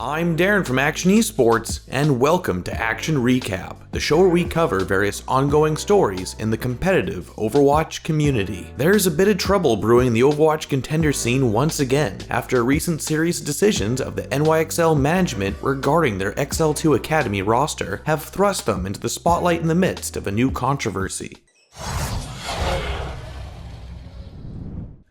I'm Darren from Akshon Esports, and welcome to Action Recap, the show where we cover various ongoing stories in the competitive Overwatch community. There's a bit of trouble brewing in the Overwatch Contenders scene once again, after a recent series of decisions of the NYXL management regarding their XL2 Academy roster have thrust them into the spotlight in the midst of a new controversy.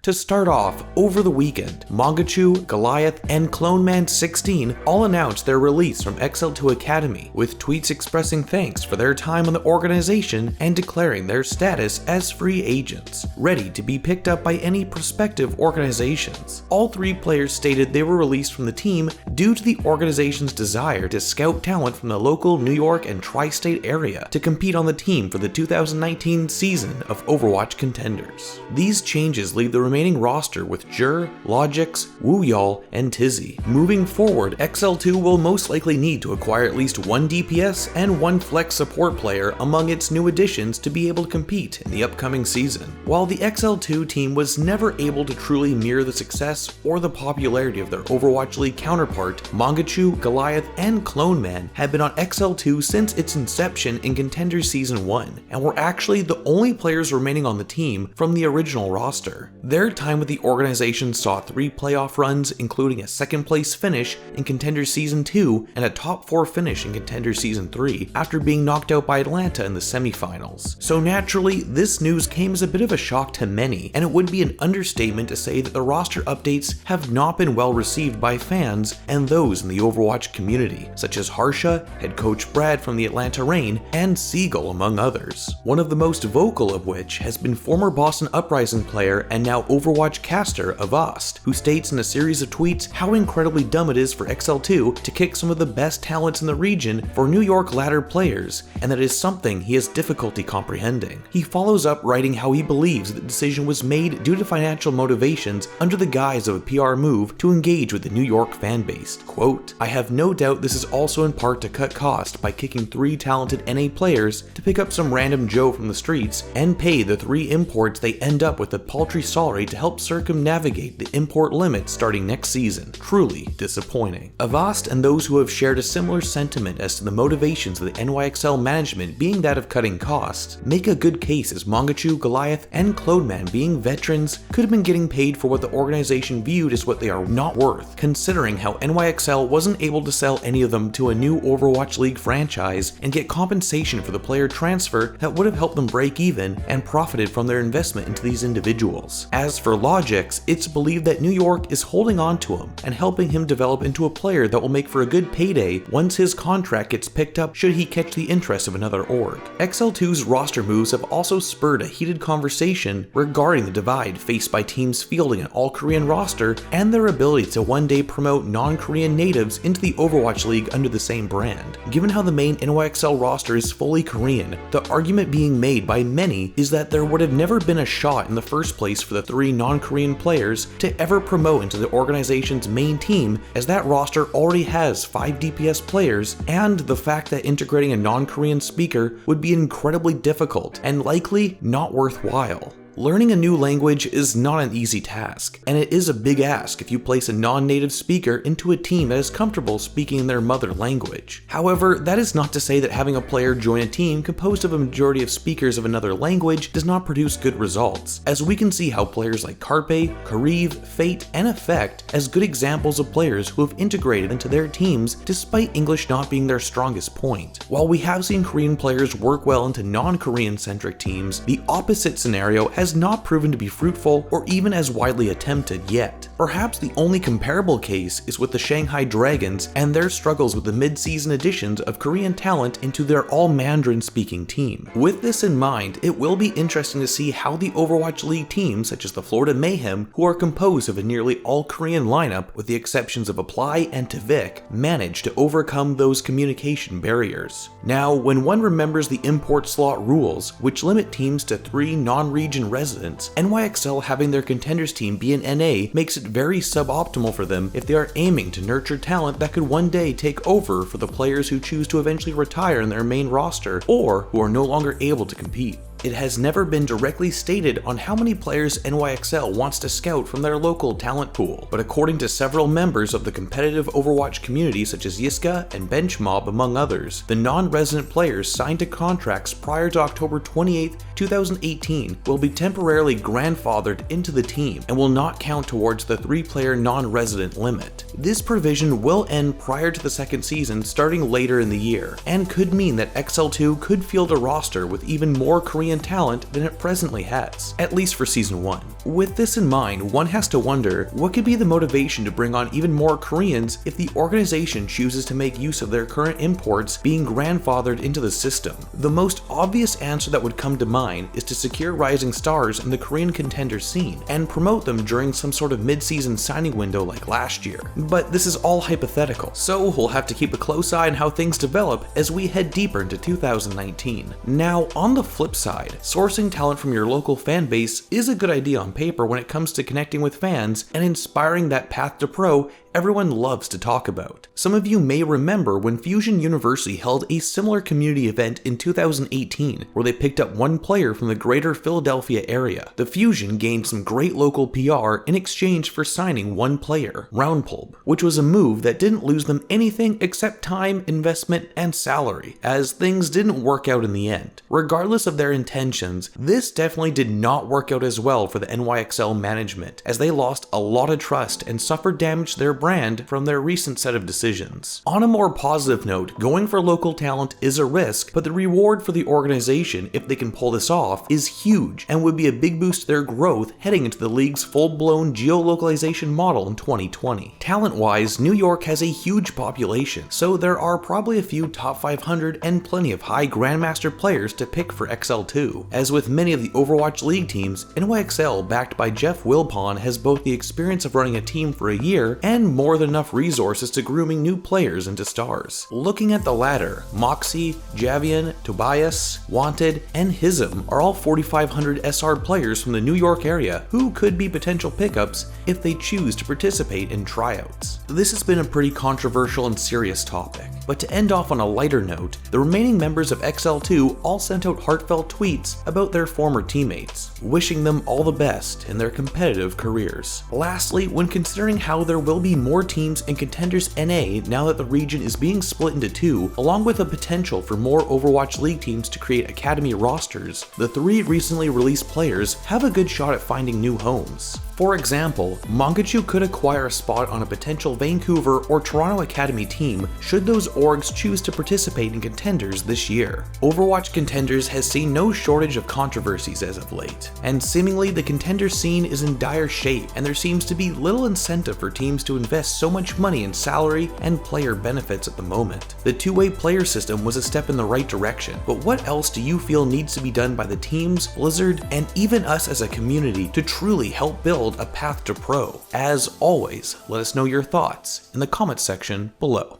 To start off, over the weekend, Mangachu, Goliath, and CloneMan16 all announced their release from XL2 Academy, with tweets expressing thanks for their time on the organization and declaring their status as free agents, ready to be picked up by any prospective organizations. All three players stated they were released from the team due to the organization's desire to scout talent from the local New York and tri-state area to compete on the team for the 2019 season of Overwatch Contenders. These changes leave the remaining roster with Jur, Logix, Woodlands, and Tizzy. Moving forward, XL2 will most likely need to acquire at least one DPS and one flex support player among its new additions to be able to compete in the upcoming season. While the XL2 team was never able to truly mirror the success or the popularity of their Overwatch League counterpart, Mangachu, Goliath, and CloneMan have been on XL2 since its inception in Contenders Season 1, and were actually the only players remaining on the team from the original roster. Their time with the organization saw 3 playoff runs, including a second place finish in Contenders Season 2 and a top 4 finish in Contenders Season 3 after being knocked out by Atlanta in the semifinals. So naturally, this news came as a bit of a shock to many, and it would be an understatement to say that the roster updates have not been well received by fans and those in the Overwatch community, such as Harsha, head coach Brad from the Atlanta Reign, and Siegel among others. One of the most vocal of which has been former Boston Uprising player and now Overwatch caster Avast, who states in a series of tweets how incredibly dumb it is for XL2 to kick some of the best talents in the region for New York ladder players, and that is something he has difficulty comprehending. He follows up writing how he believes the decision was made due to financial motivations under the guise of a PR move to engage with the New York fanbase. Quote, "I have no doubt this is also in part to cut cost by kicking 3 talented NA players to pick up some random Joe from the streets and pay the 3 imports they end up with a paltry salary to help circumnavigate the import limit starting next season. Truly disappointing." Avast and those who have shared a similar sentiment as to the motivations of the NYXL management being that of cutting costs make a good case, as Mangachu, Goliath, and CloneMan, being veterans, could have been getting paid for what the organization viewed as what they are not worth, considering how NYXL wasn't able to sell any of them to a new Overwatch League franchise and get compensation for the player transfer that would have helped them break even and profited from their investment into these individuals. As for Logix, it's believed that New York is holding on to him and helping him develop into a player that will make for a good payday once his contract gets picked up should he catch the interest of another org. XL2's roster moves have also spurred a heated conversation regarding the divide faced by teams fielding an all-Korean roster and their ability to one day promote non-Korean natives into the Overwatch League under the same brand. Given how the main NYXL roster is fully Korean, the argument being made by many is that there would have never been a shot in the first place for the 3 non-Korean players to ever promote into the organization's main team, as that roster already has 5 DPS players, and the fact that integrating a non-Korean speaker would be incredibly difficult and likely not worthwhile. Learning a new language is not an easy task, and it is a big ask if you place a non-native speaker into a team that is comfortable speaking their mother language. However, that is not to say that having a player join a team composed of a majority of speakers of another language does not produce good results, as we can see how players like Carpe, Kariv, Fate, and Effect as good examples of players who have integrated into their teams despite English not being their strongest point. While we have seen Korean players work well into non-Korean centric teams, the opposite scenario has not proven to be fruitful or even as widely attempted yet. Perhaps the only comparable case is with the Shanghai Dragons and their struggles with the mid-season additions of Korean talent into their all-Mandarin speaking team. With this in mind, it will be interesting to see how the Overwatch League teams such as the Florida Mayhem, who are composed of a nearly all-Korean lineup with the exceptions of Apply and Tavik, manage to overcome those communication barriers. Now, when one remembers the import slot rules, which limit teams to 3 non-region residents, NYXL having their contenders team be an NA makes it very suboptimal for them if they are aiming to nurture talent that could one day take over for the players who choose to eventually retire in their main roster or who are no longer able to compete. It has never been directly stated on how many players NYXL wants to scout from their local talent pool, but according to several members of the competitive Overwatch community such as Yiska and Benchmob among others, the non-resident players signed to contracts prior to October 28, 2018 will be temporarily grandfathered into the team and will not count towards the 3-player non-resident limit. This provision will end prior to the second season starting later in the year, and could mean that XL2 could field a roster with even more Korean talent than it presently has, at least for Season 1. With this in mind, one has to wonder what could be the motivation to bring on even more Koreans if the organization chooses to make use of their current imports being grandfathered into the system. The most obvious answer that would come to mind is to secure rising stars in the Korean contender scene and promote them during some sort of mid-season signing window like last year. But this is all hypothetical, so we'll have to keep a close eye on how things develop as we head deeper into 2019. Now, on the flip side, sourcing talent from your local fan base is a good idea on paper when it comes to connecting with fans and inspiring that path to pro everyone loves to talk about. Some of you may remember when Fusion University held a similar community event in 2018 where they picked up one player from the greater Philadelphia area. The Fusion gained some great local PR in exchange for signing one player, Roundpulp, which was a move that didn't lose them anything except time, investment, and salary, as things didn't work out in the end. Regardless of their intentions, this definitely did not work out as well for the NYXL management, as they lost a lot of trust and suffered damage to their brand from their recent set of decisions. On a more positive note, going for local talent is a risk, but the reward for the organization, if they can pull this off, is huge and would be a big boost to their growth heading into the league's full-blown geolocalization model in 2020. Talent-wise, New York has a huge population, so there are probably a few top 500 and plenty of high Grandmaster players to pick for XL2. As with many of the Overwatch League teams, NYXL, backed by Jeff Wilpon, has both the experience of running a team for a year and more than enough resources to grooming new players into stars. Looking at the latter, Moxie, Javian, Tobias, Wanted, and Hism are all 4500 SR players from the New York area who could be potential pickups if they choose to participate in tryouts. This has been a pretty controversial and serious topic, but to end off on a lighter note, the remaining members of XL2 all sent out heartfelt tweets about their former teammates, wishing them all the best in their competitive careers. Lastly, when considering how there will be more teams in Contenders NA now that the region is being split into two, along with a potential for more Overwatch League teams to create academy rosters, the 3 recently released players have a good shot at finding new homes. For example, Mangachu could acquire a spot on a potential Vancouver or Toronto Academy team should those orgs choose to participate in Contenders this year. Overwatch Contenders has seen no shortage of controversies as of late, and seemingly the Contender scene is in dire shape, and there seems to be little incentive for teams to invest so much money in salary and player benefits at the moment. The two-way player system was a step in the right direction, but what else do you feel needs to be done by the teams, Blizzard, and even us as a community to truly help build a path to pro? As always, let us know your thoughts in the comments section below.